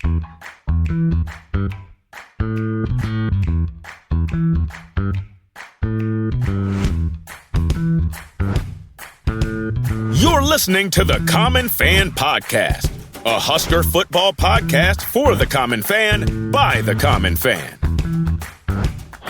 You're listening to the Common Fan Podcast, a Husker football podcast for the common fan, by the common fan.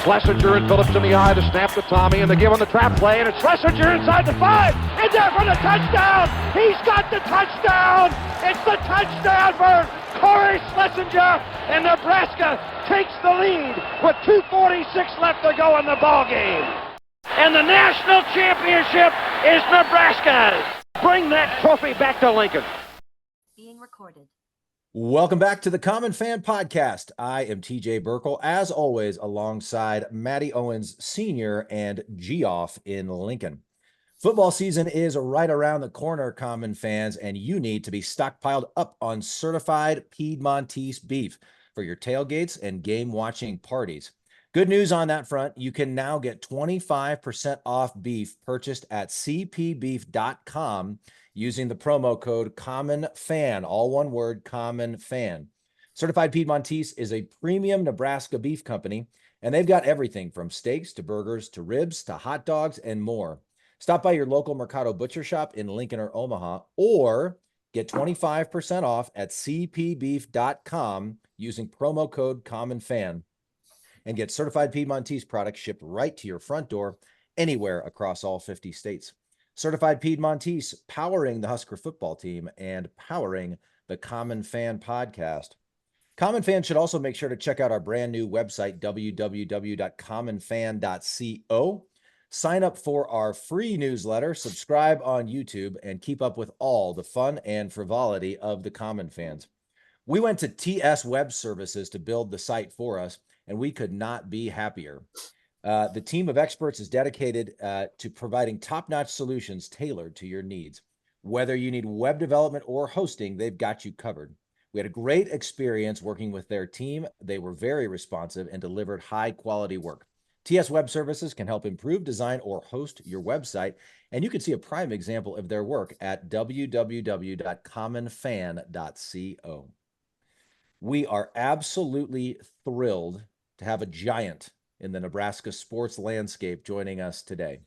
Schlesinger and Phillips in the eye to snap to Tommy, and they give on the trap play, and it's Schlesinger inside the 5, and there for the touchdown! He's got the touchdown! It's the touchdown for Corey Schlesinger, and Nebraska takes the lead with 2:46 left to go in the ballgame. And the national championship is Nebraska's. Bring that trophy back to Lincoln. Being recorded. Welcome back to the Common Fan Podcast. I am TJ Burkle, as always, alongside Matty Owens Sr. and Geoff in Lincoln. Football season is right around the corner, Common fans, and you need to be stockpiled up on certified Piedmontese beef for your tailgates and game-watching parties. Good news on that front. You can now get 25% off beef purchased at cpbeef.com using the promo code COMMONFAN, all one word, COMMONFAN. Certified Piedmontese is a premium Nebraska beef company, and they've got everything from steaks to burgers to ribs to hot dogs and more. Stop by your local Mercado Butcher Shop in Lincoln or Omaha, or get 25% off at cpbeef.com using promo code COMMONFAN. And get certified Piedmontese products shipped right to your front door anywhere across all 50 states. Certified Piedmontese, powering the Husker football team and powering the Common Fan Podcast. Common Fan should also make sure to check out our brand new website, www.commonfan.co. Sign up for our free newsletter, subscribe on YouTube, and keep up with all the fun and frivolity of the Common Fans. We went to TS Web Services to build the site for us, and we could not be happier. The team of experts is dedicated to providing top-notch solutions tailored to your needs. Whether you need web development or hosting, they've got you covered. We had a great experience working with their team. They were very responsive and delivered high-quality work. TS Web Services can help improve, design, or host your website, and you can see a prime example of their work at www.commonfan.co. We are absolutely thrilled to have a giant in the Nebraska sports landscape joining us today.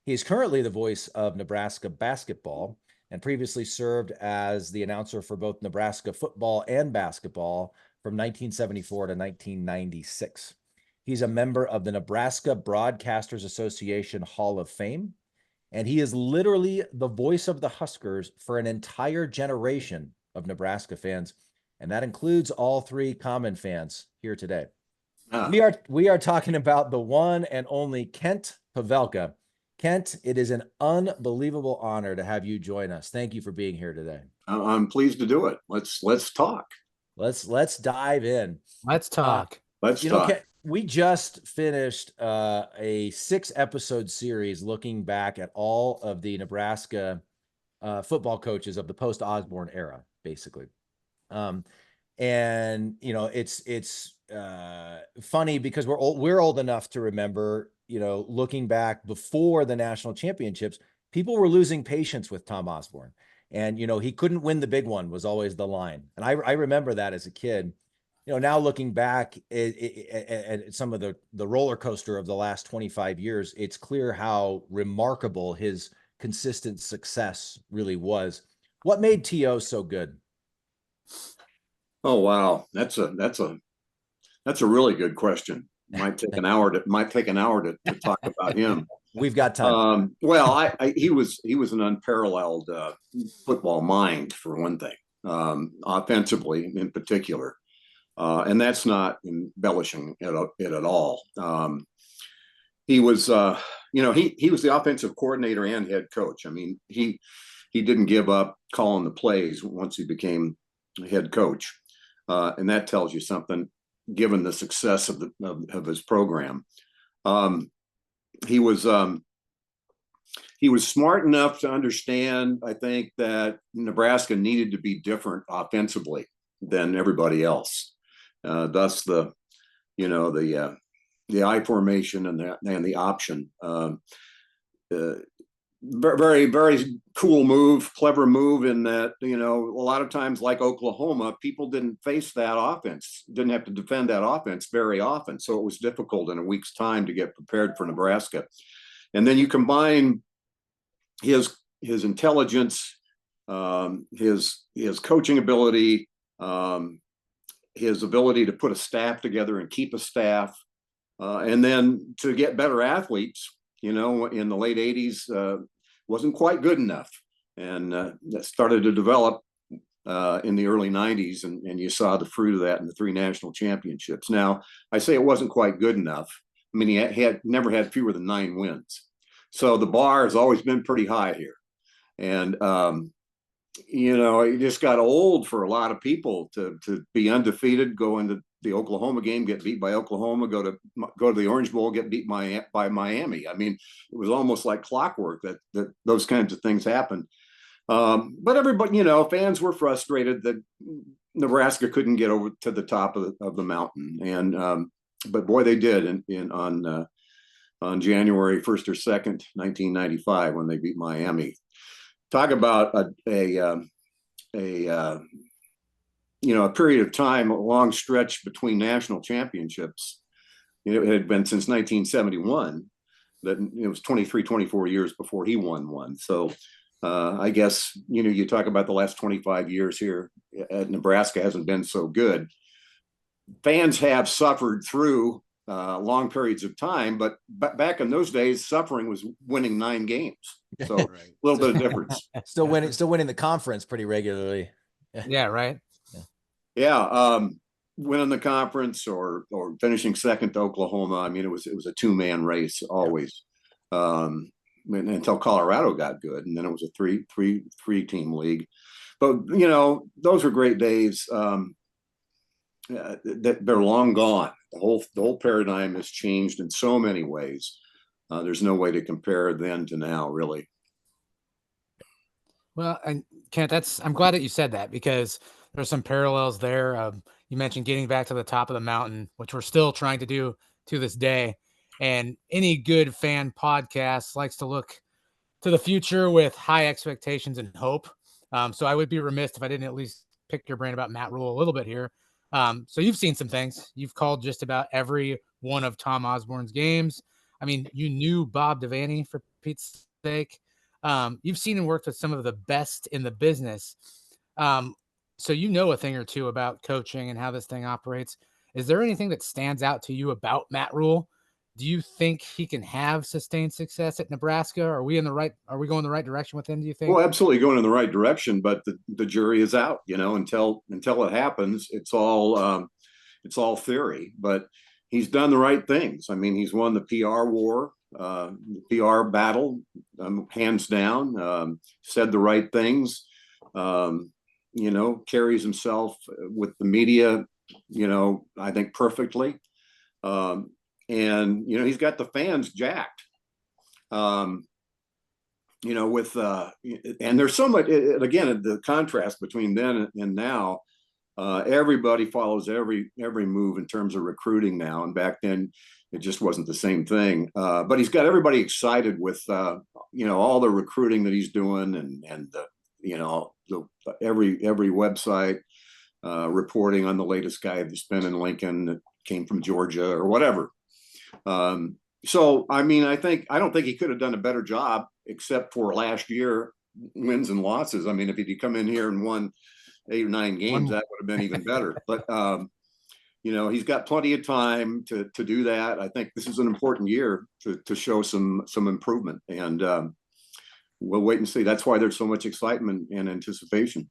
He is currently the voice of Nebraska basketball and previously served as the announcer for both Nebraska football and basketball from 1974 to 1996. He's a member of the Nebraska Broadcasters Association Hall of Fame, and he is literally the voice of the Huskers for an entire generation of Nebraska fans, and that includes all three Common fans here today. We are talking about the one and only Kent Pavelka. Kent, it is an unbelievable honor to have you join us. Thank you for being here today. I'm pleased to do it. Let's talk. Let's dive in. Let's talk. Kent, we just finished a 6-episode series looking back at all of the Nebraska football coaches of the post-Osborne era, basically. And it's funny because we're old enough to remember, looking back before the national championships, people were losing patience with Tom Osborne, and he couldn't win the big one was always the line. And I remember that as a kid. Now looking back at some of the roller coaster of the last 25 years, it's clear how remarkable his consistent success really was. What made T.O. so good? Oh, wow. That's a really good question. Might take an hour to talk about him. We've got time. He was an unparalleled football mind, for one thing, offensively in particular. And that's not embellishing it at all. He was, he was the offensive coordinator and head coach. I mean, he didn't give up calling the plays once he became head coach. And that tells you something, given the success of his program. He was smart enough to understand, I think, that Nebraska needed to be different offensively than everybody else. Thus the I formation and the option. very, very cool move, clever move in that, a lot of times like Oklahoma, people didn't face that offense, didn't have to defend that offense very often. So it was difficult in a week's time to get prepared for Nebraska. And then you combine his intelligence, his coaching ability, his ability to put a staff together and keep a staff, and then to get better athletes, in the late 80s, wasn't quite good enough. And that started to develop in the early 90s, and you saw the fruit of that in the 3 national championships. Now, I say it wasn't quite good enough. I mean, he had never had fewer than 9 wins. So the bar has always been pretty high here. And, it just got old for a lot of people to be undefeated, go into the Oklahoma game, get beat by Oklahoma, go to the Orange Bowl, get beat by Miami. I mean, it was almost like clockwork that those kinds of things happened. But everybody, fans were frustrated that Nebraska couldn't get over to the top of the mountain. And but boy, they did on January 1st or 2nd, 1995, when they beat Miami. Talk about a period of time, a long stretch between national championships. It had been since 1971, that it was 24 years before he won one. So I guess, you talk about the last 25 years here at Nebraska hasn't been so good. Fans have suffered through long periods of time, but back in those days, suffering was winning 9 games. So a little bit of difference. Still winning the conference pretty regularly. Yeah, right. Yeah, winning the conference or finishing second to Oklahoma. I mean, it was a 2-man race always, until Colorado got good, and then it was a three team league. But those were great days. They're long gone. The whole paradigm has changed in so many ways. There's no way to compare then to now, really. Well, and Kent, I'm glad that you said that, because there's some parallels there. You mentioned getting back to the top of the mountain, which we're still trying to do to this day. And any good fan podcast likes to look to the future with high expectations and hope. So I would be remiss if I didn't at least pick your brain about Matt Rhule a little bit here. So you've seen some things. You've called just about every one of Tom Osborne's games. I mean, you knew Bob Devaney, for Pete's sake. You've seen and worked with some of the best in the business. So you know a thing or two about coaching and how this thing operates. Is there anything that stands out to you about Matt Rhule? Do you think he can have sustained success at Nebraska? Are we going the right direction with him, do you think? Well, absolutely going in the right direction, but the jury is out, until it happens. It's all theory, but he's done the right things. I mean, he's won the PR war, the PR battle, hands down, said the right things, carries himself with the media, I think perfectly. And he's got the fans jacked, and there's so much, again, the contrast between then and now. Everybody follows every move in terms of recruiting now, and back then it just wasn't the same thing. But he's got everybody excited with all the recruiting that he's doing, and every website reporting on the latest guy that's been in Lincoln that came from Georgia or whatever. So I mean, I don't think he could have done a better job, except for last year wins and losses. I mean, if he'd come in here and won 8 or 9 games, that would have been even better. But he's got plenty of time to do that. I think this is an important year to show some improvement, and we'll wait and see. That's why there's so much excitement and anticipation.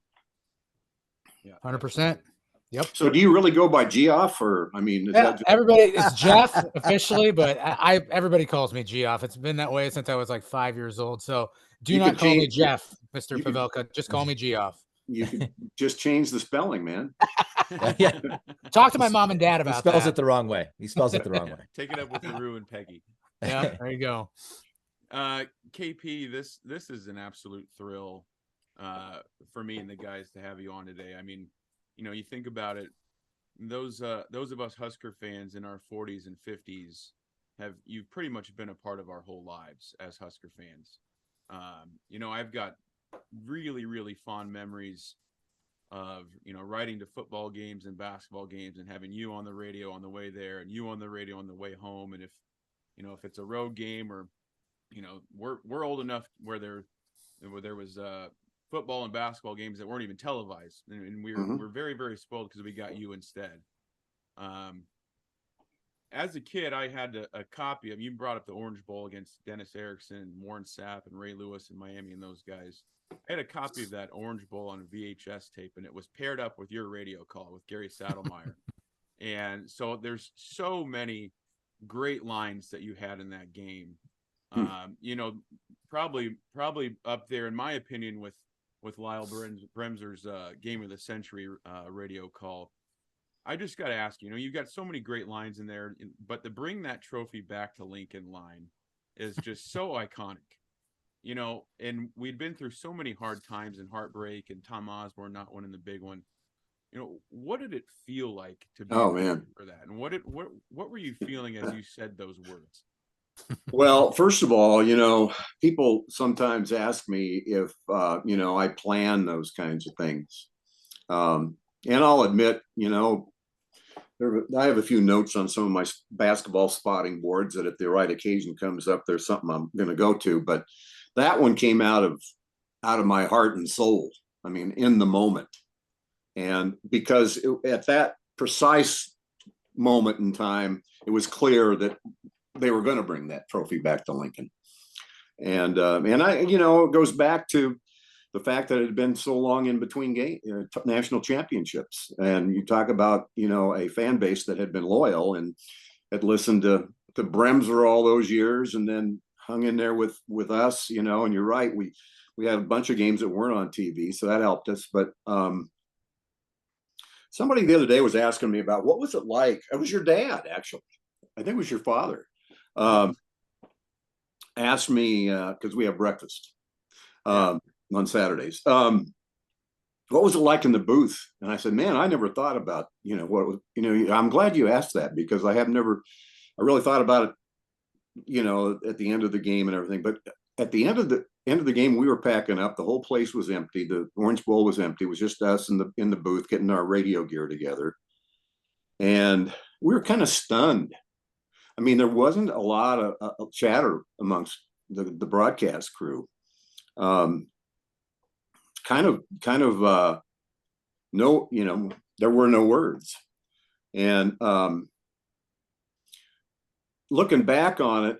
Yeah, 100%. Yep. So do you really go by Geoff, or everybody? It's Jeff officially, but everybody calls me Geoff. It's been that way since I was like 5 years old. So do not call me Jeff, Mr. Pavelka. Just call me Geoff. You could just change the spelling, man. Yeah. Talk to my mom and dad about that. He spells it the wrong way. Take it up with Rue and Peggy. Yeah, there you go. KP, this is an absolute thrill for me and the guys to have you on today. I mean, you think about it, those of us Husker fans in our 40s and 50s you've pretty much been a part of our whole lives as Husker fans. I've got really, really fond memories of, riding to football games and basketball games and having you on the radio on the way there and you on the radio on the way home. And if it's a road game or, we're old enough where there was football and basketball games that weren't even televised. And we're very, very spoiled because we got you instead. As a kid, I had a copy of, you brought up the Orange Bowl against Dennis Erickson, Warren Sapp, and Ray Lewis in Miami and those guys. I had a copy of that Orange Bowl on a VHS tape, and it was paired up with your radio call with Gary Saddlemeyer. And so there's so many great lines that you had in that game. Probably up there, in my opinion, with Lyle Bremser's Game of the Century radio call. I just got to ask, you've got so many great lines in there, but to bring that trophy back to Lincoln line is just so iconic, and we'd been through so many hard times and heartbreak and Tom Osborne not winning the big one. What did it feel like to be for that? And what were you feeling as you said those words? Well, first of all, people sometimes ask me if, I plan those kinds of things. And I'll admit, I have a few notes on some of my basketball spotting boards that if the right occasion comes up, there's something I'm going to go to. But that one came out of my heart and soul. I mean, in the moment. And because at that precise moment in time, it was clear that they were going to bring that trophy back to Lincoln. And it goes back to the fact that it had been so long in between national championships. And you talk about, a fan base that had been loyal and had listened to Bremser all those years and then hung in there with us, and you're right. We had a bunch of games that weren't on TV, so that helped us. But somebody the other day was asking me about what was it like? It was your dad, actually. I think it was your father. Asked me, because we have breakfast on Saturdays. What was it like in the booth? And I said, man, I never thought about, I'm glad you asked that because I really thought about it, at the end of the game and everything. But at the end of the game, we were packing up. The whole place was empty. The Orange Bowl was empty. It was just us in the booth getting our radio gear together. And we were kind of stunned. I mean, there wasn't a lot of chatter amongst the broadcast crew. No, there were no words. And looking back on it,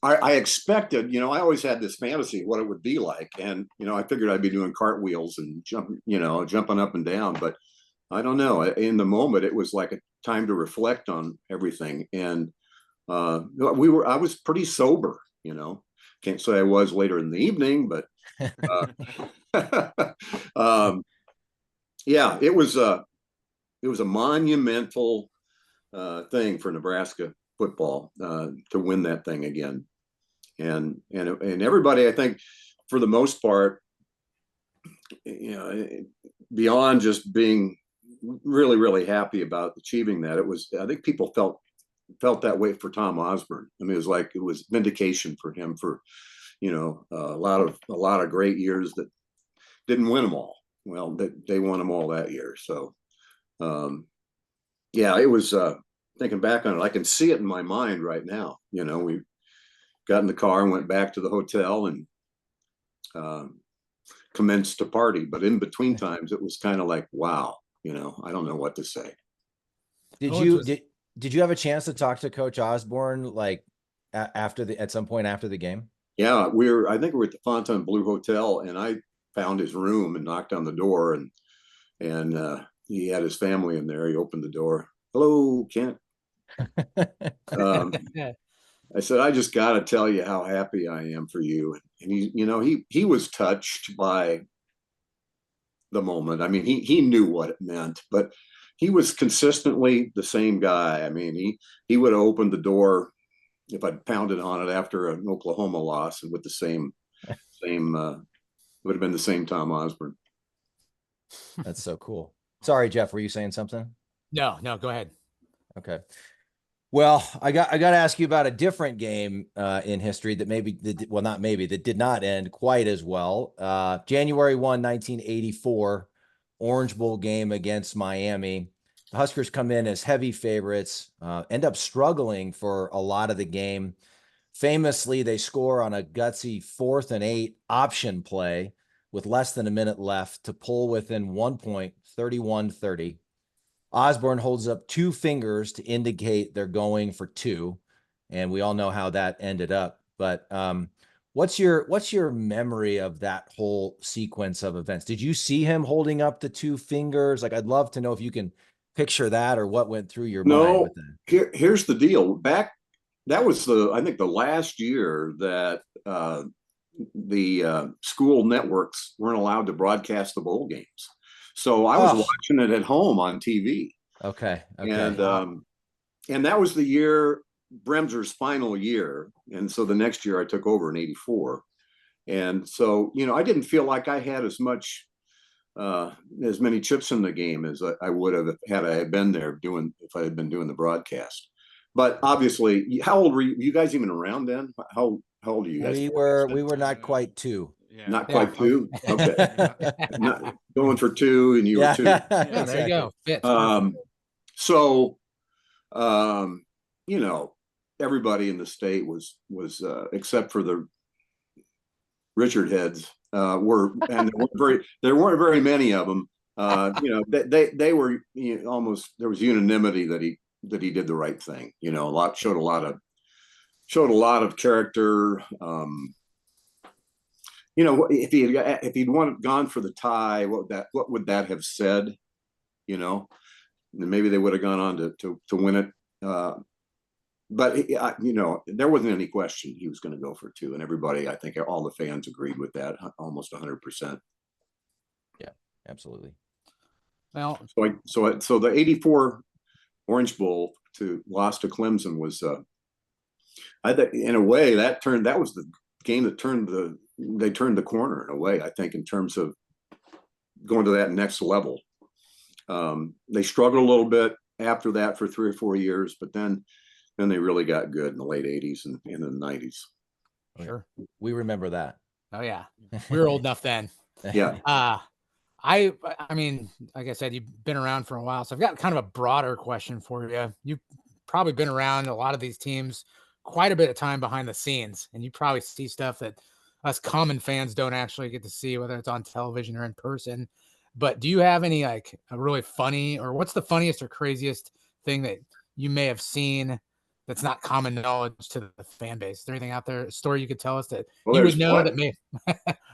I expected, I always had this fantasy of what it would be like. And, I figured I'd be doing cartwheels and jumping up and down. But I don't know. In the moment, it was like a time to reflect on everything. And I was pretty sober, Can't say I was later in the evening, but yeah, it was a monumental thing for Nebraska football to win that thing again. And everybody, I think, for the most part, beyond just being really, really happy about achieving that, I think people felt that way for Tom Osborne. I mean, it was vindication for him for, a lot of great years that didn't win them all. Well, they won them all that year. So, yeah, it was, thinking back on it, I can see it in my mind right now. We got in the car and went back to the hotel and commenced a party. But in between times, it was kind of like, wow, I don't know what to say. Did you have a chance to talk to Coach Osborne like at some point after the game? Yeah, I think we were at the Fontainebleau Hotel, and I found his room and knocked on the door, and he had his family in there. He opened the door. Hello, Kent. I said, I just got to tell you how happy I am for you. And he was touched by the moment. I mean, he knew what it meant, but he was consistently the same guy. I mean, he would have opened the door if I'd pounded on it after an Oklahoma loss, and with the same would have been the same Tom Osborne. That's so cool. Sorry, Jeff, were you saying something? No, go ahead. Okay. Well, I got to ask you about a different game in history that that did not end quite as well. January 1, 1984, Orange Bowl game against Miami. The Huskers come in as heavy favorites, end up struggling for a lot of the game. Famously, they score on a gutsy 4th and 8 option play with less than a minute left to pull within 1 point, 31-30. Osborne holds up 2 fingers to indicate they're going for 2, and we all know how that ended up. But what's your memory of that whole sequence of events? Did you see him holding up the 2 fingers? Like, I'd love to know if you can picture that or what went through your mind with that. Here's the deal. That was I think the last year that the school networks weren't allowed to broadcast the bowl games. So I was watching it at home on TV. Okay. And that was the year, Bremser's final year. And so the next year I took over in 84. And so, I didn't feel like I had as many chips in the game as I would have had I had been there if I had been doing the broadcast. But obviously, how old were you guys even around then? How old are you guys? We were not quite 2. Yeah. Not quite 2. Okay. Not going for 2 and you were 2. Yeah, exactly. There you go. Fits. So, everybody in the state was except for the Richard heads and there weren't very many of them. They were almost, there was unanimity that he did the right thing. Showed a lot of character. If he'd gone for the tie, what would that have said? And maybe they would have gone on to win it. But there wasn't any question he was going to go for 2, and everybody, I think, all the fans agreed with that, almost 100%. Yeah, absolutely. Well, so the 84 Orange Bowl lost to Clemson was, I think, in a way, that was the game that turned the corner in a way, I think, in terms of going to that next level. They struggled a little bit after that for 3 or 4 years, but then they really got good in the late 80s and in the 90s. Sure. We remember that. Oh yeah. We were old enough then. Yeah. I mean, like I said, you've been around for a while, so I've got kind of a broader question for you. You've probably been around a lot of these teams quite a bit of time behind the scenes, and you probably see stuff that us common fans don't actually get to see, whether it's on television or in person. But do you have any like a really funny, or what's the funniest or craziest thing that you may have seen that's not common knowledge to the fan base? Is there anything out there, a story you could tell us that you would know that may,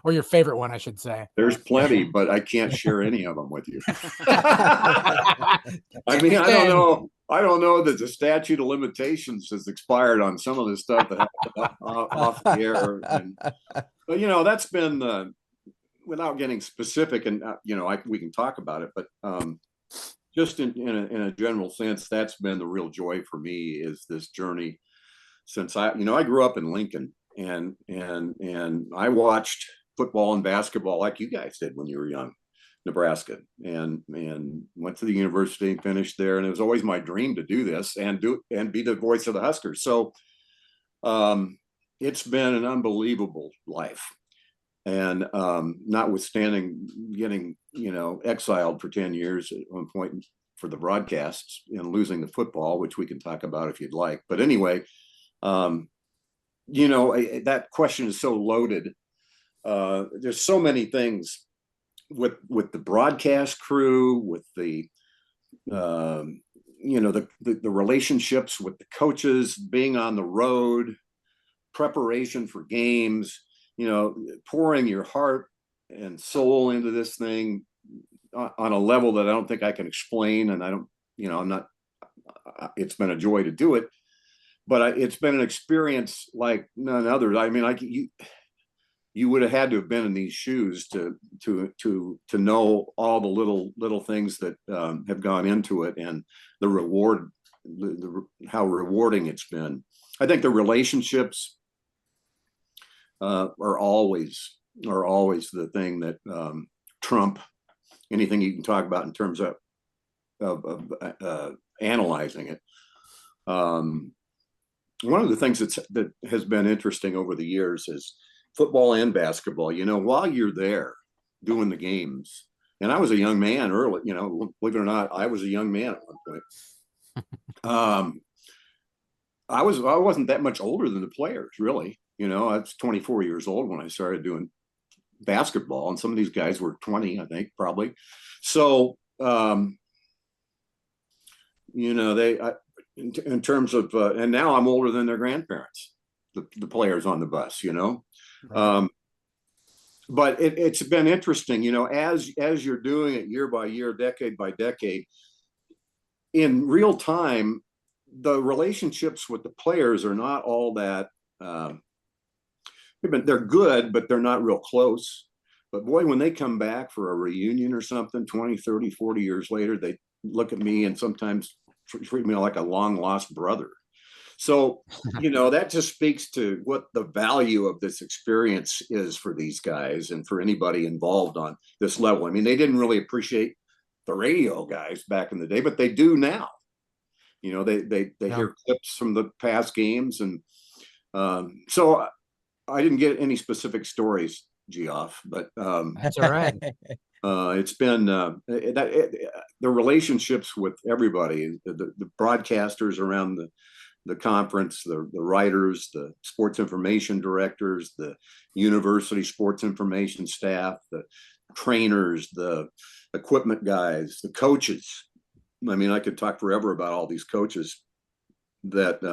or your favorite one, I should say? There's plenty, but I can't share any of them with you. I mean, I don't know that the statute of limitations has expired on some of the stuff that happened off the air. But that's been, without getting specific, and we can talk about it, but just in a general sense, that's been the real joy for me, is this journey since I grew up in Lincoln, and I watched football and basketball like you guys did when you were young, Nebraska, and went to the university and finished there. And it was always my dream to do this and be the voice of the Huskers. So it's been an unbelievable life. And notwithstanding getting, exiled for 10 years at one point for the broadcasts and losing the football, which we can talk about if you'd like. But anyway, that question is so loaded. There's so many things with the broadcast crew, with the relationships with the coaches, being on the road, preparation for games, pouring your heart and soul into this thing on a level that I don't think I can explain. And I don't, it's been a joy to do it, but it's been an experience like none other. I mean, you would have had to have been in these shoes to know all the little things that have gone into it, and the reward, how rewarding it's been. I think the relationships are always the thing that trump anything you can talk about in terms of analyzing it. One of the things that has been interesting over the years is football and basketball. While you're there doing the games, and I was a young man early, believe it or not, I was a young man at one point. I wasn't that much older than the players, really. I was 24 years old when I started doing basketball, and some of these guys were 20, I think, probably. So, in terms of, and now I'm older than their grandparents, the players on the bus, Right. But it's been interesting, as you're doing it year by year, decade by decade, in real time, the relationships with the players are not all that, they're good, but they're not real close. But boy, when they come back for a reunion or something, 20, 30, 40 years later, they look at me and sometimes treat me like a long lost brother. So, that just speaks to what the value of this experience is for these guys and for anybody involved on this level. I mean, they didn't really appreciate the radio guys back in the day, but they do now. They hear clips from the past games. And so I didn't get any specific stories, Geoff, but that's all right. It's been the relationships with everybody, the broadcasters around the conference, the writers, the sports information directors, the university sports information staff, the trainers, the equipment guys, the coaches. I mean, I could talk forever about all these coaches that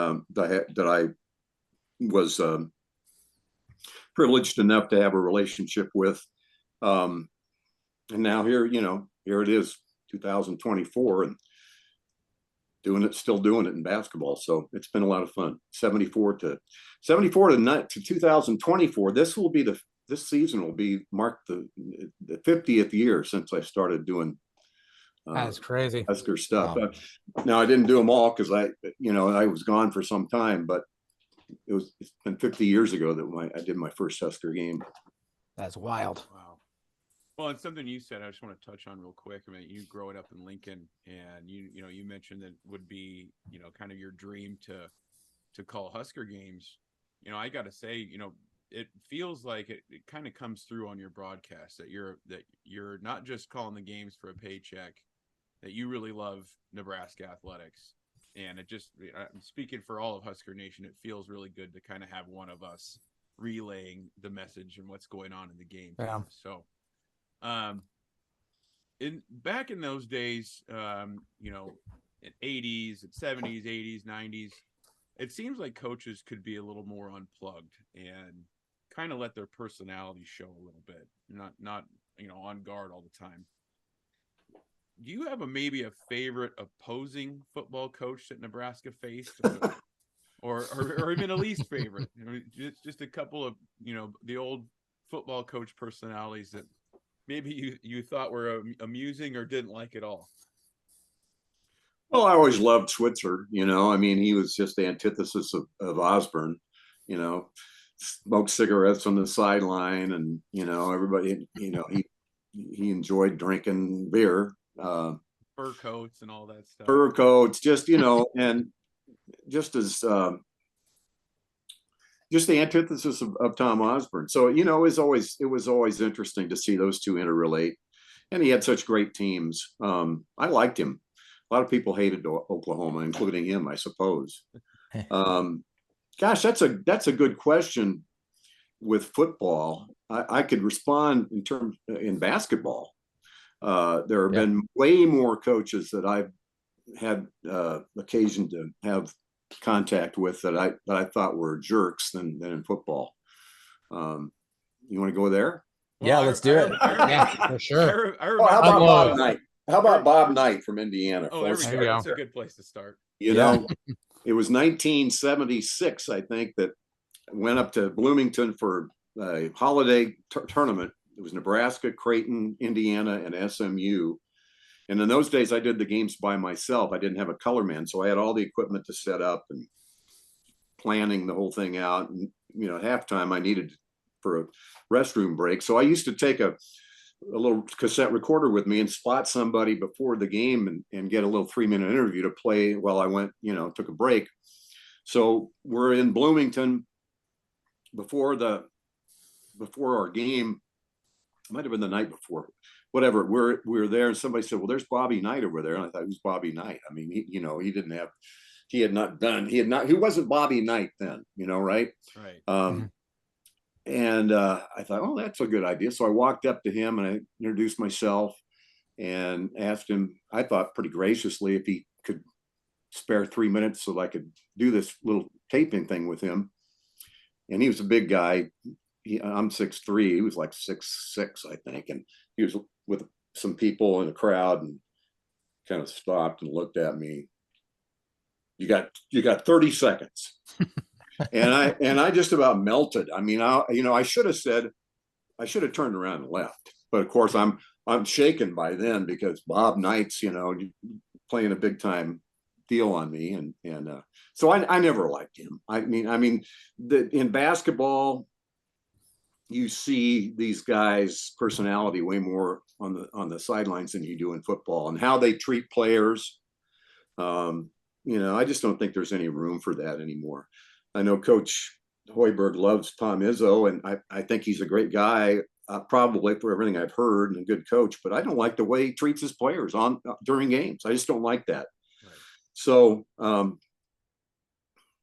I was privileged enough to have a relationship with. And now here it is, 2024, and still doing it in basketball. So it's been a lot of fun. 74 to 2024. This season will be marked the 50th year since I started doing that's crazy Husker stuff. Wow. Now I didn't do them all because I was gone for some time, but it's been 50 years ago that I did my first Husker game. That's wild. Wow. Well, and something you said, I just want to touch on real quick. I mean, you growing up in Lincoln, and you mentioned that would be, kind of your dream to call Husker games. I got to say, it feels like it kind of comes through on your broadcast that you're not just calling the games for a paycheck, that you really love Nebraska athletics. And it just, I'm speaking for all of Husker Nation, it feels really good to kind of have one of us relaying the message and what's going on in the game. Yeah. So, back in those days, in 80s, 70s, 80s, 90s, it seems like coaches could be a little more unplugged and kind of let their personality show a little bit, not on guard all the time. Do you have maybe a favorite opposing football coach that Nebraska faced, or even a least favorite? Just a couple of the old football coach personalities that maybe you thought were amusing or didn't like at all. Well, I always loved Switzer. I mean, he was just the antithesis of Osborne. Smoked cigarettes on the sideline, and everybody. He enjoyed drinking beer. Fur coats and all that stuff. Fur coats, just and just as just the antithesis of Tom Osborne. So it was always interesting to see those two interrelate, and he had such great teams. I liked him. A lot of people hated Oklahoma, including him, I suppose. Gosh, that's a good question. With football, I could respond in basketball. There have been way more coaches that I've had occasion to have contact with that I thought were jerks than in football. You want to go there? Yeah, let's do it. Yeah, for sure. How about Bob Knight? How about Bob Knight from Indiana? Oh, there we go. That's a good place to start. It was 1976, I think, that went up to Bloomington for a holiday tournament. It was Nebraska, Creighton, Indiana, and SMU. And in those days, I did the games by myself. I didn't have a color man, so I had all the equipment to set up and planning the whole thing out. And at halftime, I needed for a restroom break, so I used to take a a little cassette recorder with me and spot somebody before the game and get a little 3-minute interview to play while I went, took a break. So we're in Bloomington before our game. It might have been the night before, whatever. We're there, and somebody said, "Well, there's Bobby Knight over there." And I thought, "Who's Bobby Knight?" I mean, he wasn't Bobby Knight then, right? Right. And I thought, "Oh, that's a good idea." So I walked up to him and I introduced myself and asked him, I thought pretty graciously, if he could spare 3 minutes so that I could do this little taping thing with him. And he was a big guy. I'm 6'3". He was like 6'6", I think. And he was with some people in the crowd and kind of stopped and looked at me. You got 30 seconds. and I just about melted. I mean, I should have turned around and left. But of course I'm shaken by then because Bob Knight's, playing a big time deal on me. And so I never liked him. I mean, in basketball, you see these guys' personality way more on the sidelines than you do in football, and how they treat players. I just don't think there's any room for that anymore. I know Coach Hoiberg loves Tom Izzo, and I think he's a great guy, probably for everything I've heard, and a good coach. But I don't like the way he treats his players during games. I just don't like that. Right. So,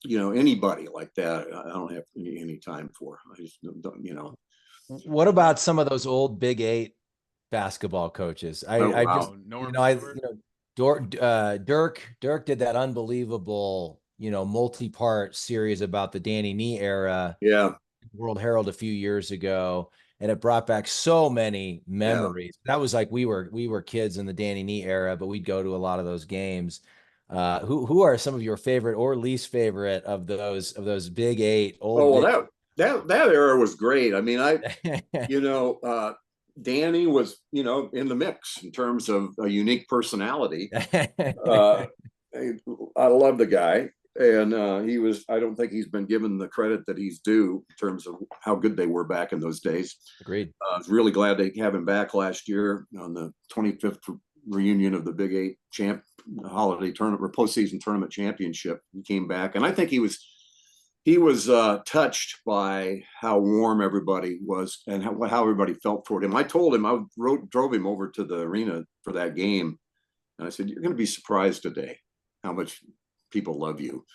anybody like that, I don't have any time for. I just don't. What about some of those old Big 8 basketball coaches? Dirk did that unbelievable, multi-part series about the Danny Nee era. Yeah. World Herald a few years ago, and it brought back so many memories. Yeah. That was like we were kids in the Danny Nee era, but we'd go to a lot of those games. Who are some of your favorite or least favorite of those Big 8 old? That era was great. I mean, Danny was, in the mix in terms of a unique personality. I love the guy. And I don't think he's been given the credit that he's due in terms of how good they were back in those days. Agreed. I was really glad they have him back last year on the 25th reunion of the Big 8 holiday tournament or postseason tournament championship. He came back, and I think he was touched by how warm everybody was and how everybody felt toward him. I told him, drove him over to the arena for that game, and I said, "You're going to be surprised today how much people love you."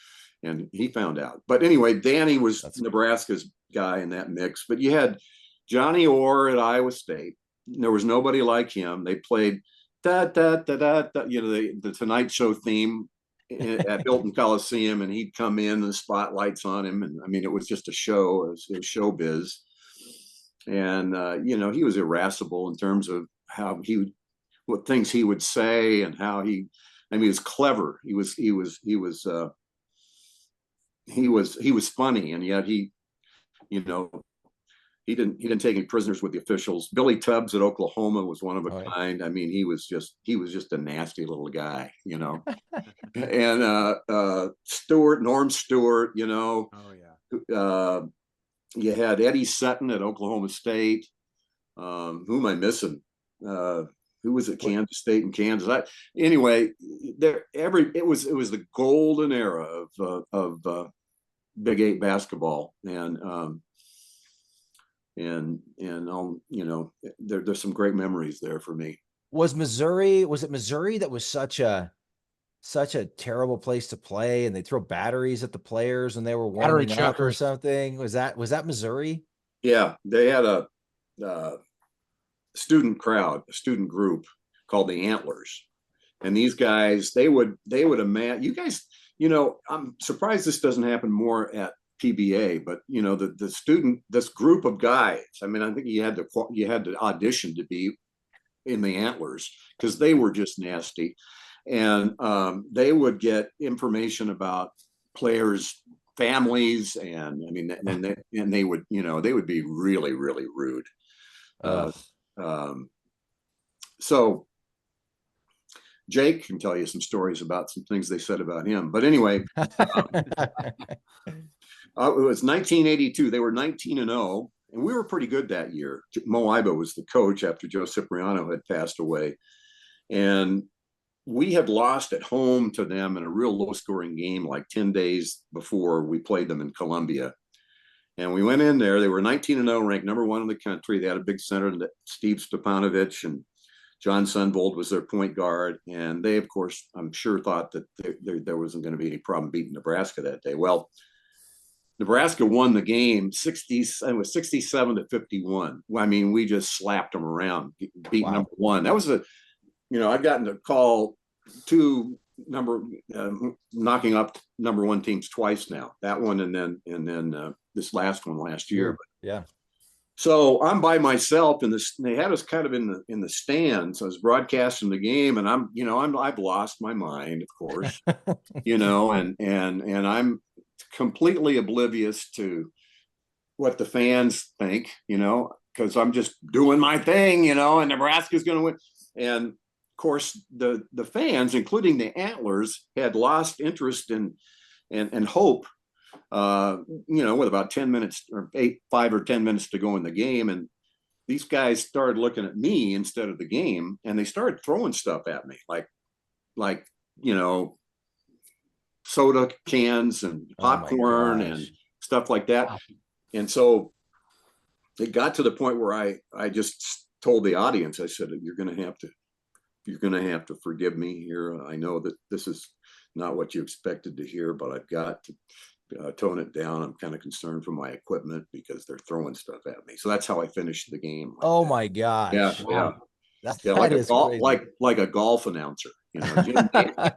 And he found out. But anyway, Danny was Nebraska's guy in that mix. But you had Johnny Orr at Iowa State. There was nobody like him. They played the Tonight Show theme at Hilton Coliseum, and he'd come in and the spotlights on him. And I mean, it was just a show. It was showbiz. And, he was irascible in terms of what things he would say and how he was clever. He was funny, and yet he didn't take any prisoners with the officials. Billy Tubbs at Oklahoma was one of a kind. I mean, he was just a nasty little guy, and Norm Stewart, you had Eddie Sutton at Oklahoma State. Who am I missing? Who was at Kansas State and Kansas? It was the golden era of Big 8 basketball, and there's some great memories there for me. Was it Missouri that was such a terrible place to play, and they throw batteries at the players and they were warming up or something? Was that Missouri? Yeah, they had a student group called the Antlers, and these guys they would imagine you guys. I'm surprised this doesn't happen more at PBA, but this group of guys. I mean, I think you had to audition to be in the Antlers because they were just nasty, and they would get information about players' families, and I mean, and they would be really, really rude. So Jake can tell you some stories about some things they said about him. But anyway, it was 1982. They were 19-0, and we were pretty good that year. Mo Iba was the coach after Joe Cipriano had passed away. And we had lost at home to them in a real low-scoring game like 10 days before we played them in Columbia. And we went in there. They were 19-0, ranked number 1 in the country. They had a big center, Steve Stepanovich, and John Sunvold was their point guard. And they, of course, I'm sure thought that there wasn't going to be any problem beating Nebraska that day. Well, Nebraska won the game 67-51. I mean, we just slapped them around, beat number 1. That was I've gotten to call 2 knocking up number 1 teams twice now. That one and then this last one last year. Yeah. So I'm by myself and they had us kind of in the stands. I was broadcasting the game, and I've lost my mind, of course, and I'm completely oblivious to what the fans think, because I'm just doing my thing, and Nebraska's going to win. And of course, the fans, including the Antlers, had lost interest and hope, with about 10 minutes or 5 or 10 minutes to go in the game. And these guys started looking at me instead of the game, and they started throwing stuff at me, like soda cans and popcorn and stuff like that. Wow. And so it got to the point where I just told the audience, I said, you're going to have to forgive me here. I know that this is not what you expected to hear, but I've got to tone it down. I'm kind of concerned for my equipment because they're throwing stuff at me. So that's how I finished the game. My gosh. Yeah. Wow. Yeah. Like a golf announcer,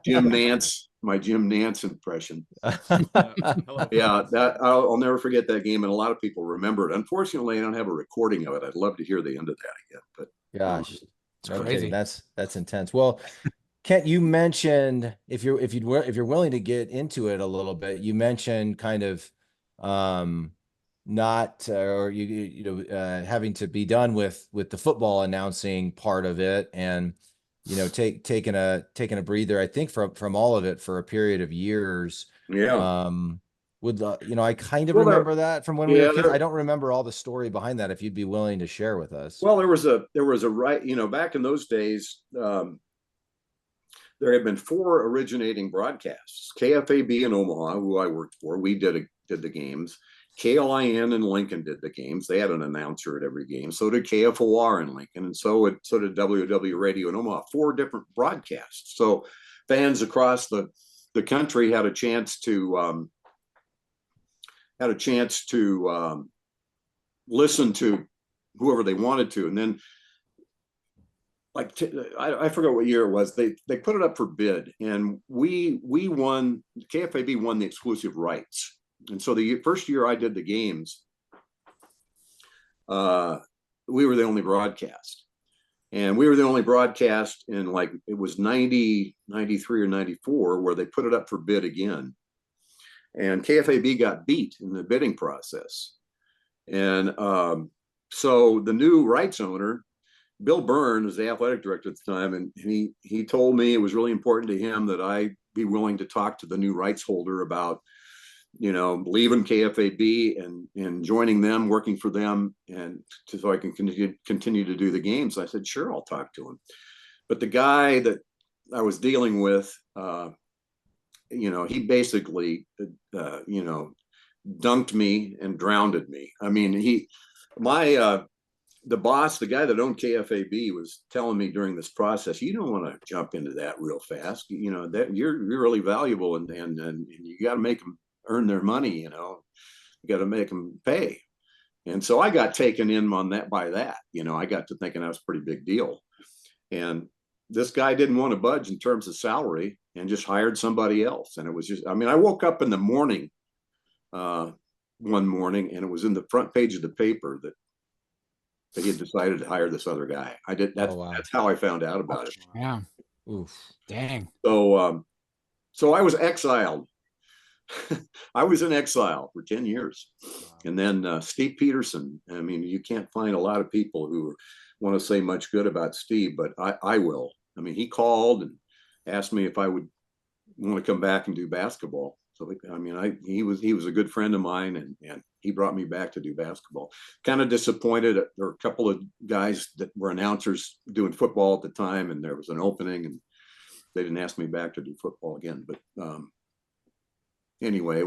Jim Nance, my Jim Nance impression. Yeah, that I'll never forget that game, and a lot of people remember it. Unfortunately, I don't have a recording of it. I'd love to hear the end of that again, but gosh, it's crazy. That's intense. Well, Kent, you mentioned if you're willing to get into it a little bit, you mentioned kind of having to be done with the football announcing part of it, and taking a breather, I think, from all of it for a period of years. Yeah. I kind of remember that from when we were kids. I don't remember all the story behind that. If you'd be willing to share with us. Well, there was a right, back in those days, there had been 4 originating broadcasts. KFAB in Omaha, who I worked for, we did the games. KLIN in Lincoln did the games. They had an announcer at every game. So did KFOR in Lincoln, and so did WW Radio in Omaha. 4 different broadcasts. So fans across the country had a chance to listen to whoever they wanted to, and then I forgot what year it was. They put it up for bid, and we won. KFAB won the exclusive rights. And so the first year I did the games, we were the only broadcast. And we were the only broadcast in it was 90, 93 or 94 where they put it up for bid again. And KFAB got beat in the bidding process. And so the new rights owner, Bill Byrne, was the athletic director at the time, and he told me it was really important to him that I be willing to talk to the new rights holder about leaving KFAB and joining them, working for them, and so I can continue to do the games. I said, sure, I'll talk to him. But the guy that I was dealing with, he basically, dunked me and drowned me. I mean, the boss, the guy that owned KFAB, was telling me during this process, you don't want to jump into that real fast. That you're really valuable, and you got to make them earn their money. You got to make them pay. And so I got taken in on that by that. I got to thinking that was a pretty big deal. And this guy didn't want to budge in terms of salary and just hired somebody else. And it was just, I mean, I woke up in the morning, one morning, and it was in the front page of the paper that he had decided to hire this other guy. That's how I found out about it. Yeah. Oof. Dang. So I was exiled. I was in exile for 10 years. And then Steve Peterson, I mean, you can't find a lot of people who want to say much good about Steve, but I will. I mean, he called and asked me if I would want to come back and do basketball. So I mean, he was a good friend of mine, and he brought me back to do basketball. Kind of disappointed. There were a couple of guys that were announcers doing football at the time, and there was an opening, and they didn't ask me back to do football again. But anyway,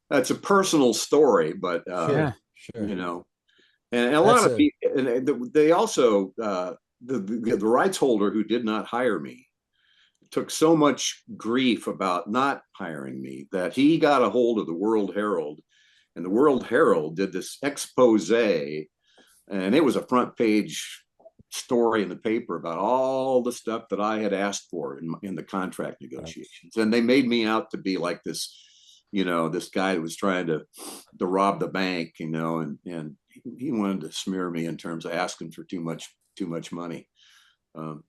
that's a personal story, but Sure. you know, and a lot of people, and they also the rights holder who did not hire me took so much grief about not hiring me that he got a hold of the World Herald, and the World Herald did this expose, and it was a front page story in the paper about all the stuff that I had asked for in the contract negotiations. And they made me out to be like this, this guy that was trying to rob the bank, and he wanted to smear me in terms of asking for too much money. Wow.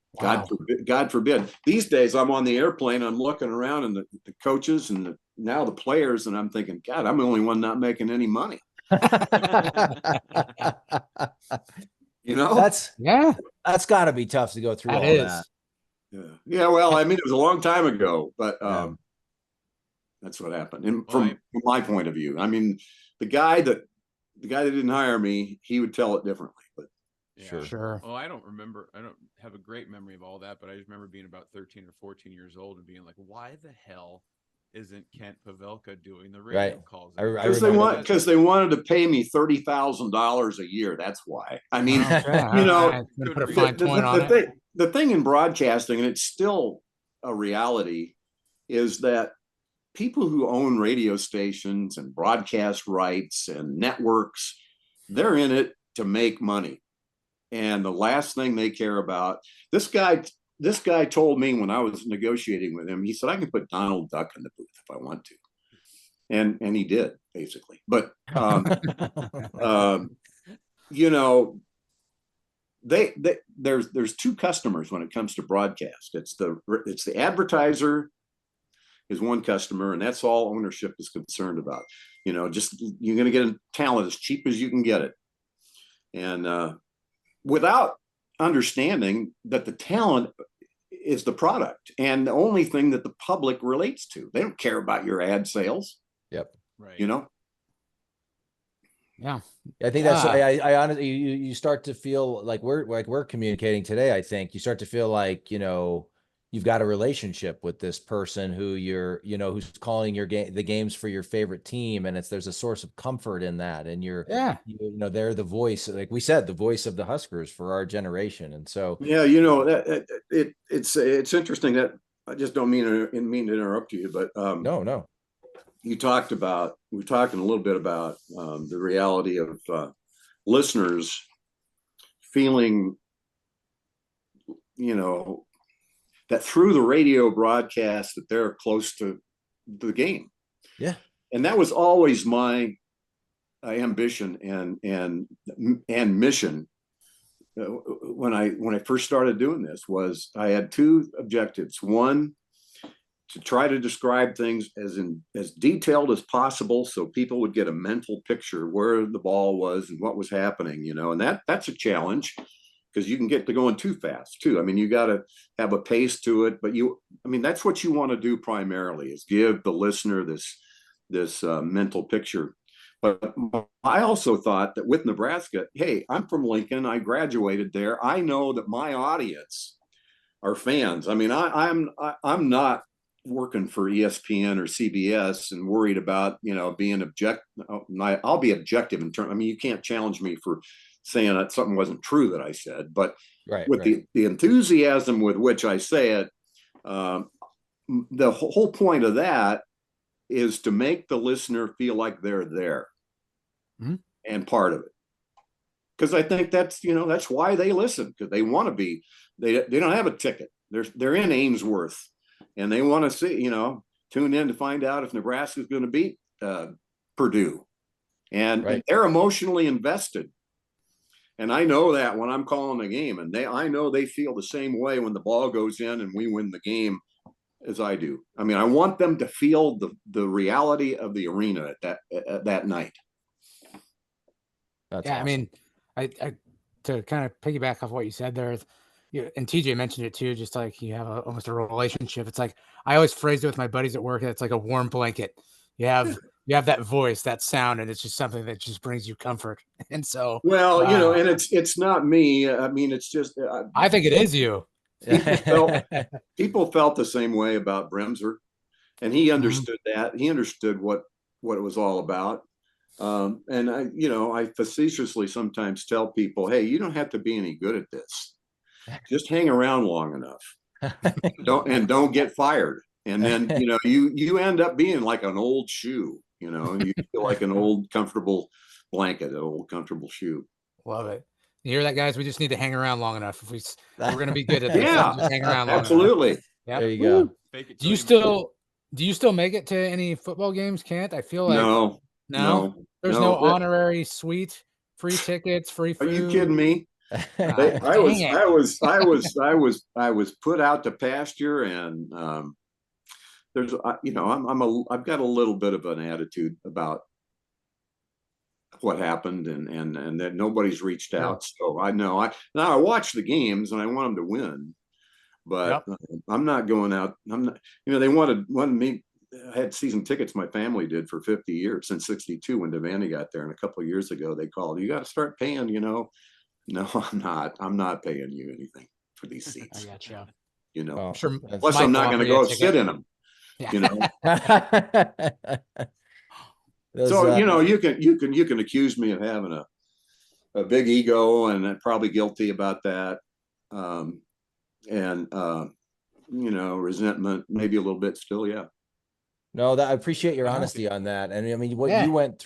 God forbid. These days, I'm on the airplane, I'm looking around, and the coaches and now the players, and I'm thinking, God, I'm the only one not making any money. That's got to be tough to go through That all is. that. Yeah. Well, I mean, it was a long time ago, but that's what happened. And from my point of view, I mean, the guy that didn't hire me, he would tell it differently, but. Yeah. Sure. Oh, I don't have a great memory of all that, but I just remember being about 13 or 14 years old and being like, why the hell isn't Kent Pavelka doing the radio calls? Because they wanted to pay me $30,000 a year. That's why. I mean, the thing in broadcasting, and it's still a reality, is that people who own radio stations and broadcast rights and networks, they're in it to make money. And the last thing they care about, this guy told me when I was negotiating with him, he said, I can put Donald Duck in the booth if I want to. And he did, basically. But, there's two customers when it comes to broadcast. It's the advertiser is one customer, and that's all ownership is concerned about. Just you're going to get a talent as cheap as you can get it. And, without understanding that the talent is the product and the only thing that the public relates to. They don't care about your ad sales. Yep. Right. Yeah. I think that's, I honestly, you start to feel like we're communicating today. I think you start to feel like, you've got a relationship with this person who who's calling the games for your favorite team. And there's a source of comfort in that. And they're the voice, like we said, the voice of the Huskers for our generation. And so, it's interesting that I just don't mean to interrupt you, but no. we're talking a little bit about the reality of listeners feeling, that through the radio broadcast that they're close to the game. Yeah. And that was always my ambition and mission. When I first started doing this, was I had two objectives. One, to try to describe things as detailed as possible so people would get a mental picture where the ball was and what was happening, and that's a challenge, because you can get to going too fast too. I mean, you got to have a pace to it, but that's what you want to do primarily, is give the listener this mental picture. But I also thought that with Nebraska, hey, I'm from Lincoln. I graduated there. I know that my audience are fans. I mean, I'm not working for ESPN or CBS and worried about, being objective. I'll be objective in terms. I mean, you can't challenge me for saying that something wasn't true that I said, but the enthusiasm with which I say it, the whole point of that is to make the listener feel like they're there and part of it. Because I think that's why they listen, because they want to be. They don't have a ticket. They're in Ainsworth, and they want to see, tune in to find out if Nebraska is going to beat Purdue, and they're emotionally invested. And I know that when I'm calling the game, and I know they feel the same way when the ball goes in and we win the game as I do. I mean, I want them to feel the reality of the arena at that night. That's awesome. I mean, I to kind of piggyback off what you said there, Yeah, and TJ mentioned it too, just like you have almost a relationship. It's like I always phrased it with my buddies at work. It's like a warm blanket. You have that voice, that sound, and it's just something that just brings you comfort. And so, Well, and it's not me. I mean, it's just I think it is you. people felt people felt the same way about Bremser, and he understood that. He understood what it was all about. And I facetiously sometimes tell people, hey, you don't have to be any good at this. Just hang around long enough. Don't get fired. And then, you end up being like an old shoe, you feel like an old comfortable blanket, an old comfortable shoe. Love it. You hear that, guys? We just need to hang around long enough. If we're going to be good at this, Yeah, just hang around long absolutely. enough. Yep. There you go. Fake it Do you still make it to any football games, Kent? I feel like No. There's no honorary suite, free tickets, free food. Are you kidding me? I was put out to pasture, and I've got a little bit of an attitude about what happened, and that nobody's reached out. So I watch the games and I want them to win, but I'm not going out. I'm not. They wanted me. I had season tickets. My family did for 50 years since '62 when Devaney got there, and a couple of years ago they called. You got to start paying. No, I'm not. I'm not paying you anything for these seats. I gotcha. I'm sure. Plus, I'm not going to go sit in them. So you can accuse me of having a big ego, and I'm probably guilty about that, and resentment, maybe a little bit still. Yeah. No, I appreciate your honesty on that. And I mean, what you went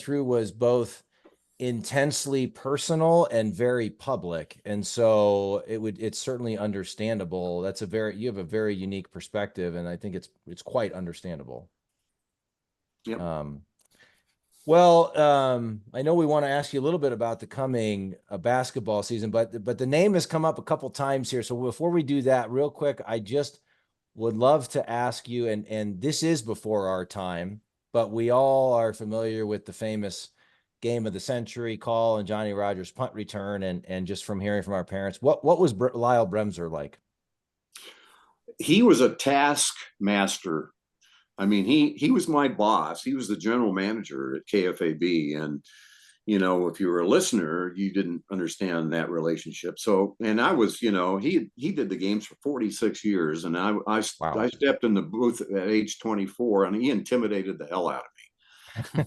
through was both intensely personal and very public. And so it's certainly understandable. You have a very unique perspective, and I think it's quite understandable. Yep. I know we want to ask you a little bit about the coming basketball season, but the name has come up a couple times here. So before we do that, real quick, I just would love to ask you, and this is before our time, but we all are familiar with the famous game of the century call and Johnny Rodgers' punt return, and just from hearing from our parents, what was Lyle Bremser like? He was a taskmaster. I mean, he was my boss. He was the general manager at KFAB, and if you were a listener, you didn't understand that relationship. So, and I was, he did the games for 46 years, and I stepped in the booth at age 24, and he intimidated the hell out of me.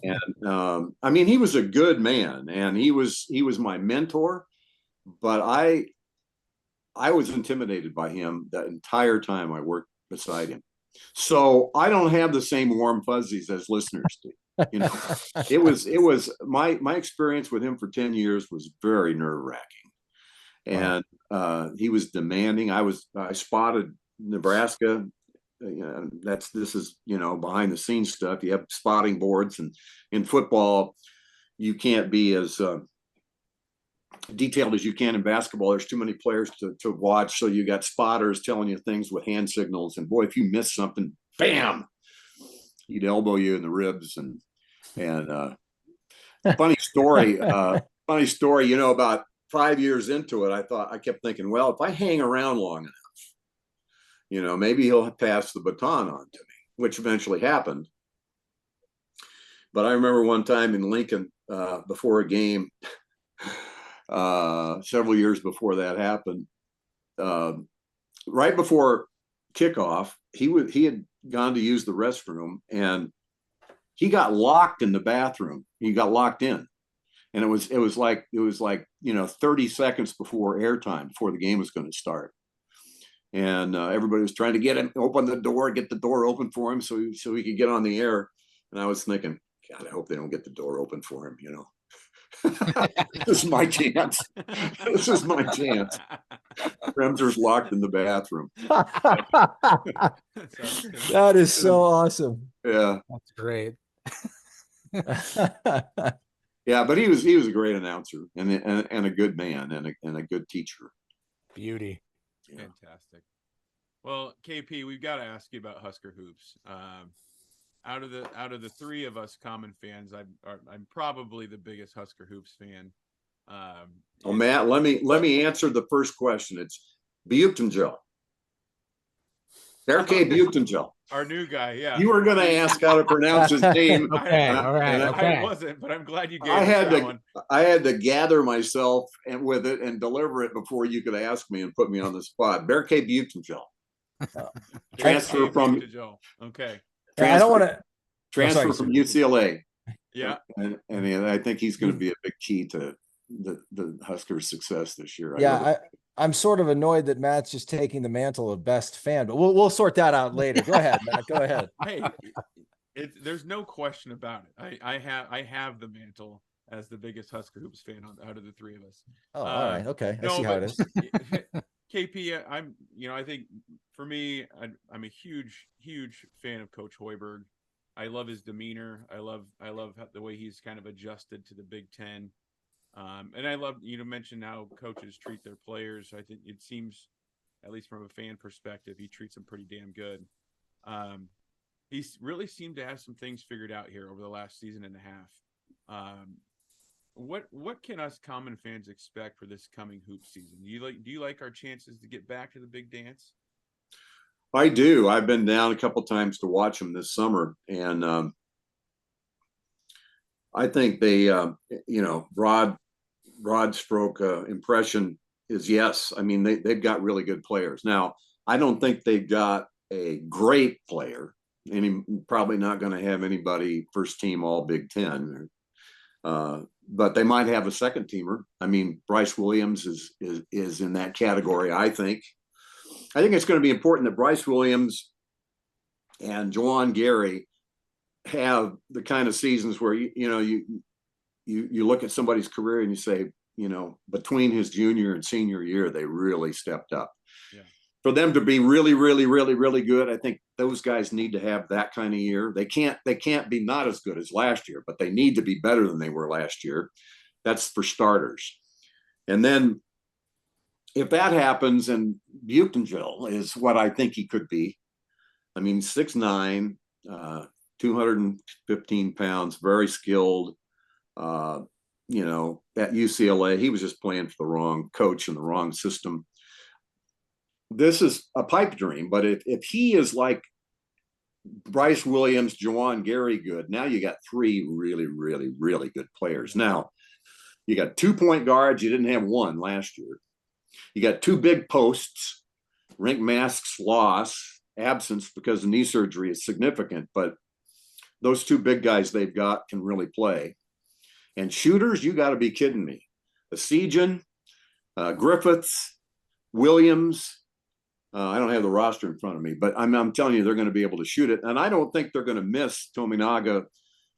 And I mean, he was a good man, and he was my mentor, but I was intimidated by him the entire time I worked beside him. So I don't have the same warm fuzzies as listeners do. It was my experience with him for 10 years was very nerve-wracking, and he was demanding. I spotted Nebraska. This is behind the scenes stuff. You have spotting boards, and in football, you can't be as detailed as you can in basketball. There's too many players to watch, so you got spotters telling you things with hand signals. And boy, if you miss something, bam, he'd elbow you in the ribs. And funny story. About 5 years into it, I kept thinking, well, if I hang around long enough, maybe he'll pass the baton on to me, which eventually happened. But I remember one time in Lincoln, before a game, several years before that happened, right before kickoff, he had gone to use the restroom, and he got locked in the bathroom. He got locked in, and it was like 30 seconds before airtime, before the game was going to start, and everybody was trying to get get the door open for him so he could get on the air. And I was thinking, God, I hope they don't get the door open for him. This is my chance. Bremser's locked in the bathroom. That is so awesome. Yeah, that's great. Yeah, but he was a great announcer and a good man and a good teacher. Beauty. Yeah. Fantastic. Well, KP, we've got to ask you about Husker hoops. Out of the three of us common fans, I'm probably the biggest Husker hoops fan. Matt, let me answer the first question. It's Buchtenjel. Berke Buchtenjel. Our new guy, yeah. You were going to ask how to pronounce his name. Okay, all right, okay. I wasn't, but I'm glad you gave I us had that to one. I had to gather myself and with it and deliver it before you could ask me and put me on the spot. Berke Buchtenjel. Transfer from okay. I don't want to transfer from UCLA. Yeah. And I think he's going to be a big key to the Huskers' success this year. I'm sort of annoyed that Matt's just taking the mantle of best fan, but we'll sort that out later. Go ahead, Matt. Go ahead. Hey, there's no question about it. I have the mantle as the biggest Husker Hoops fan out of the three of us. Oh, all right. Okay. I see how it is. KP, I think for me, I'm a huge fan of Coach Hoiberg. I love his demeanor. I love the way he's kind of adjusted to the Big Ten. And I love, mention how coaches treat their players. I think it seems, at least from a fan perspective, he treats them pretty damn good. He's really seemed to have some things figured out here over the last season and a half. What can us common fans expect for this coming hoop season? Do you like our chances to get back to the big dance? I do. I've been down a couple times to watch them this summer, and I think they, broad stroke impression is yes. I mean, they've got really good players. Now, I don't think they've got a great player. Probably not going to have anybody first team all Big Ten, but they might have a second teamer. I mean, Bryce Williams is in that category. I think it's going to be important that Bryce Williams and Juwan Gary have the kind of seasons where you look at somebody's career and you say, between his junior and senior year, they really stepped up. Yeah. For them to be really, really, really, really good, I think those guys need to have that kind of year. They can't be not as good as last year, but they need to be better than they were last year. That's for starters. And then if that happens, and Buchtenjel is what I think he could be. I mean, 6'9", 215 pounds, very skilled. At UCLA, he was just playing for the wrong coach and the wrong system. This is a pipe dream, but if he is like Bryce Williams, Juwan Gary good, now you got three really, really, really good players. Now, you got 2 point guards. You didn't have one last year. You got two big posts. Rink Mask's loss, absence because of knee surgery is significant, but those two big guys they've got can really play. And shooters, you got to be kidding me. Esijan, Griffiths, Williams. I don't have the roster in front of me, but I'm telling you, they're going to be able to shoot it. And I don't think they're going to miss Tominaga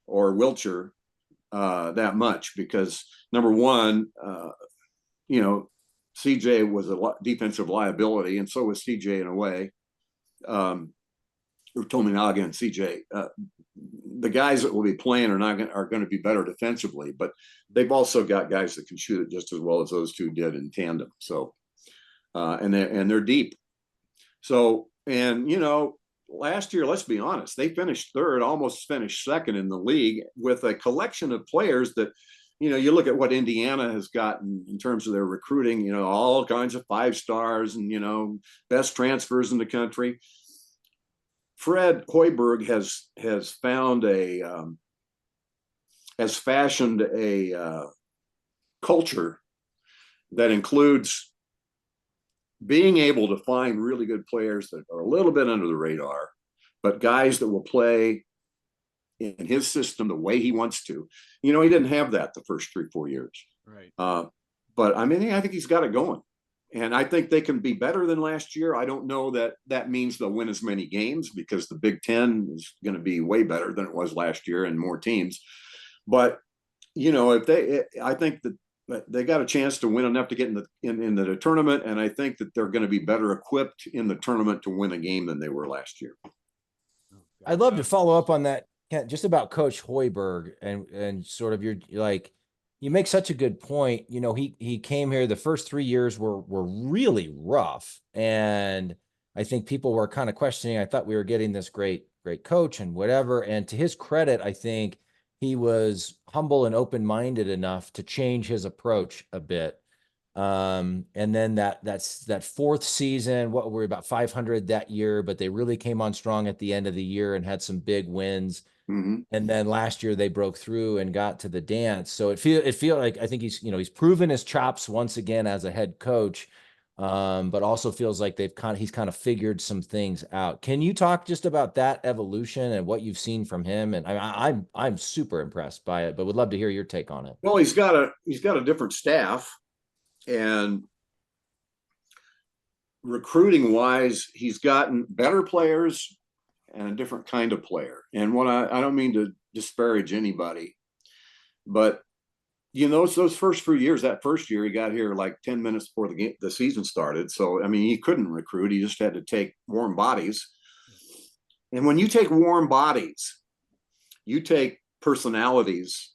or Wilcher that much because, number one, CJ was a defensive liability, and so was CJ in a way. Or Tominaga and CJ. The guys that will be playing are going to be better defensively, but they've also got guys that can shoot it just as well as those two did in tandem. So, and they're deep. So, last year, let's be honest, they finished third, almost finished second in the league with a collection of players that, you look at what Indiana has gotten in terms of their recruiting, all kinds of 5 stars and, best transfers in the country. Fred Hoiberg has fashioned a culture that includes being able to find really good players that are a little bit under the radar, but guys that will play in his system the way he wants to. He didn't have that the first 3-4 years. Right. But I think he's got it going. And I think they can be better than last year. I don't know that means they'll win as many games because the Big Ten is going to be way better than it was last year and more teams. But, I think that they got a chance to win enough to get in the tournament. And I think that they're going to be better equipped in the tournament to win a game than they were last year. I'd love to follow up on that, just about Coach Hoiberg and sort of you make such a good point. He came here. The first 3 years were really rough. And I think people were kind of questioning. I thought we were getting this great coach and whatever. And to his credit, I think he was humble and open-minded enough to change his approach a bit. And then that fourth season, what were about 500 that year, but they really came on strong at the end of the year and had some big wins. Mm-hmm. And then last year they broke through and got to the dance. So it feel like, I think he's proven his chops once again as a head coach. But also feels like he's kind of figured some things out. Can you talk just about that evolution and what you've seen from him? And I'm super impressed by it, but would love to hear your take on it. Well, he's got a different staff, and recruiting wise, he's gotten better players and a different kind of player. And what I don't mean to disparage anybody, but those first few years, that first year he got here like 10 minutes before the season started. So, I mean, he couldn't recruit. He just had to take warm bodies. And when you take warm bodies, you take personalities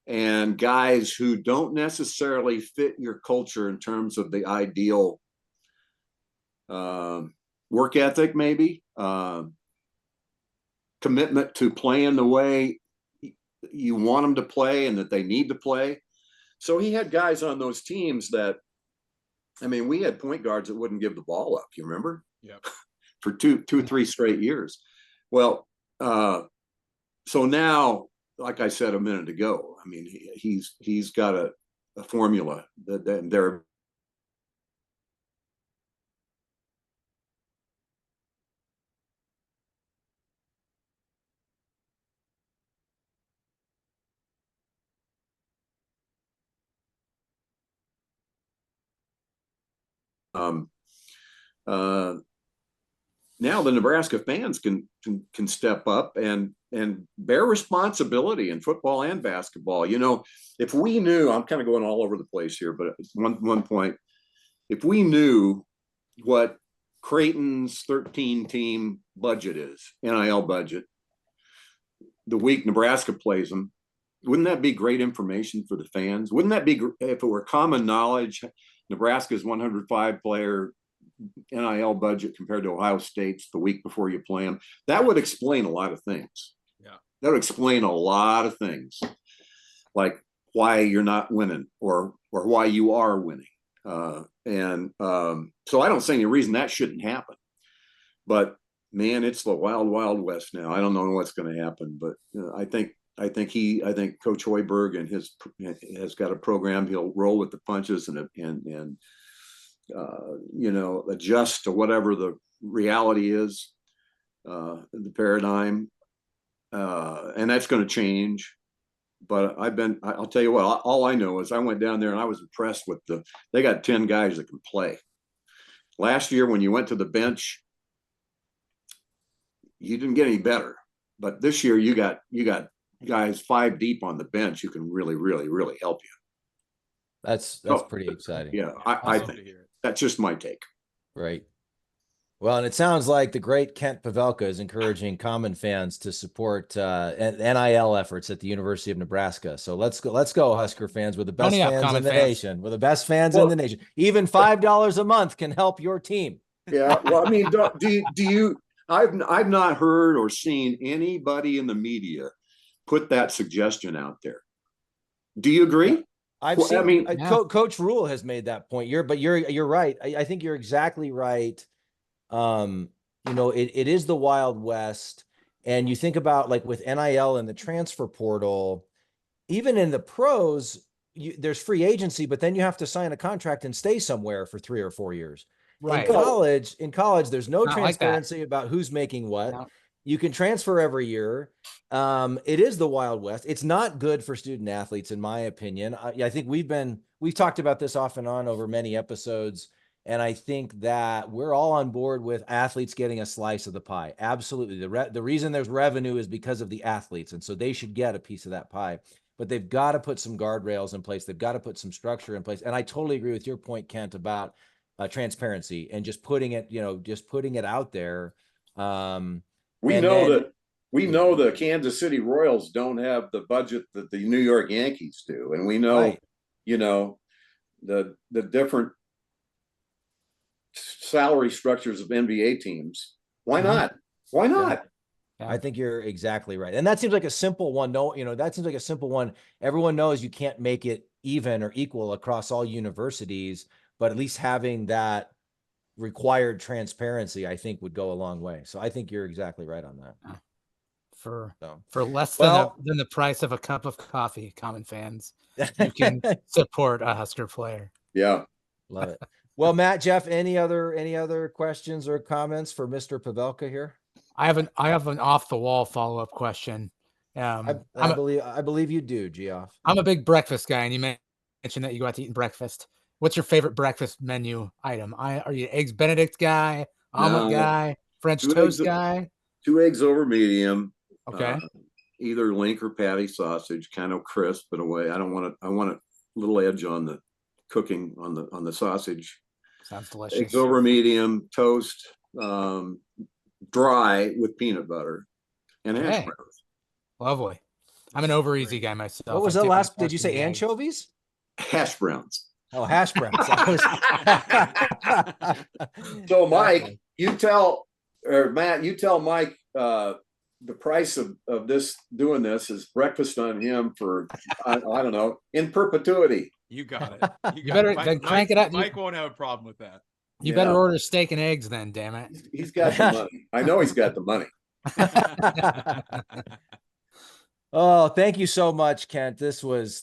and guys who don't necessarily fit your culture in terms of the ideal work ethic, maybe commitment to playing the way you want them to play and that they need to play. So he had guys on those teams that, I mean, we had point guards that wouldn't give the ball up. You remember? Yeah. For two, 3 straight years. Well, so now, like I said a minute ago, I mean, he's got a formula that they're now the Nebraska fans can step up and bear responsibility in football and basketball. If we knew, I'm kind of going all over the place here, but at one point, if we knew what Creighton's 13-team budget is, NIL budget, the week Nebraska plays them, wouldn't that be great information for the fans? Wouldn't that be, if it were common knowledge, Nebraska's 105-player NIL budget compared to Ohio State's the week before you play them? That would explain a lot of things. Yeah. That would explain a lot of things, like why you're not winning or why you are winning. So I don't see any reason that shouldn't happen. But man, it's the wild, wild west now. I don't know what's going to happen, but I think Coach Hoiberg and has got a program. He'll roll with the punches and adjust to whatever the reality is, the paradigm, and that's going to change. But I'll tell you what, all I know is I went down there and I was impressed with they got 10 guys that can play. Last year, when you went to the bench, you didn't get any better. But this year you got guys 5 deep on the bench who can really, really, really help you. That's pretty exciting. Yeah, I think that's just my take. Right. Well, and it sounds like the great Kent Pavelka is encouraging Common fans to support NIL efforts at the University of Nebraska. So let's go, Husker fans. We're the best fans in the nation. We're the best fans in the nation. Even $5 a month can help your team. Yeah. Well, I mean, do you? I've not heard or seen anybody in the media put that suggestion out there. Do you agree? Coach Rhule has made that point. You're right. I think you're exactly right. It is the Wild West, and you think about like with NIL and the transfer portal, even in the pros, there's free agency, but then you have to sign a contract and stay somewhere for 3 or 4 years. Right. In college, there's no transparency about who's making what. No. You can transfer every year. It is the Wild West. It's not good for student athletes, in my opinion. I think we've talked about this off and on over many episodes. And I think that we're all on board with athletes getting a slice of the pie. Absolutely. The reason there's revenue is because of the athletes. And so they should get a piece of that pie. But they've got to put some guardrails in place. They've got to put some structure in place. And I totally agree with your point, Kent, about transparency and just putting it out there. We know the Kansas City Royals don't have the budget that the New York Yankees do. And we know, the different salary structures of NBA teams. Why not? Why not? Yeah. I think you're exactly right. And that seems like a simple one. No, that seems like a simple one. Everyone knows you can't make it even or equal across all universities, but at least having that required transparency, I think, would go a long way. So I think you're exactly right on that. For less than the price of a cup of coffee, common fans, you can support a Husker player. Yeah. Love it. Well, Matt, Jeff, any other questions or comments for Mr. Pavelka here? I have an off the wall follow-up question. I believe you do, Geoff. I'm a big breakfast guy, and you mentioned that you go out to eat breakfast. What's your favorite breakfast menu item? Are you eggs Benedict guy, omelet guy, French toast guy? 2 eggs over medium. Okay. Either link or patty sausage, kind of crisp in a way. I want a little edge on the cooking on the sausage. Sounds delicious. Eggs over medium, toast, dry with peanut butter, and hash browns. Lovely. I'm an over easy guy myself. What was that last? Did you say anchovies? Hash browns. Oh, hash browns. So, Mike, Matt, you tell Mike the price of doing this is breakfast on him for I don't know, in perpetuity. You got it. You better then crank it up. Mike won't have a problem with that. You better order steak and eggs then, damn it. He's got the money. I know he's got the money. Oh, thank you so much, Kent. This was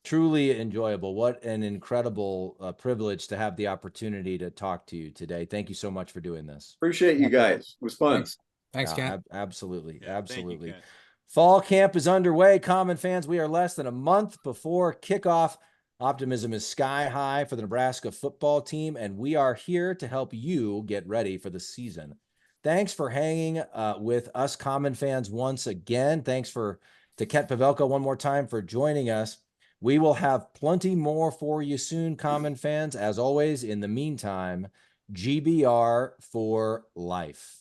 truly enjoyable. What an incredible privilege to have the opportunity to talk to you today. Thank you so much for doing this. Appreciate you guys. It was fun. Thanks, Kent. Absolutely. Yeah, absolutely. you, Kent. Fall camp is underway. Common fans, we are less than a month before kickoff. Optimism is sky high for the Nebraska football team, and we are here to help you get ready for the season. Thanks for hanging with us, Common fans, once again. Thanks to Kent Pavelka one more time for joining us. We will have plenty more for you soon, Common fans. As always, in the meantime, GBR for life.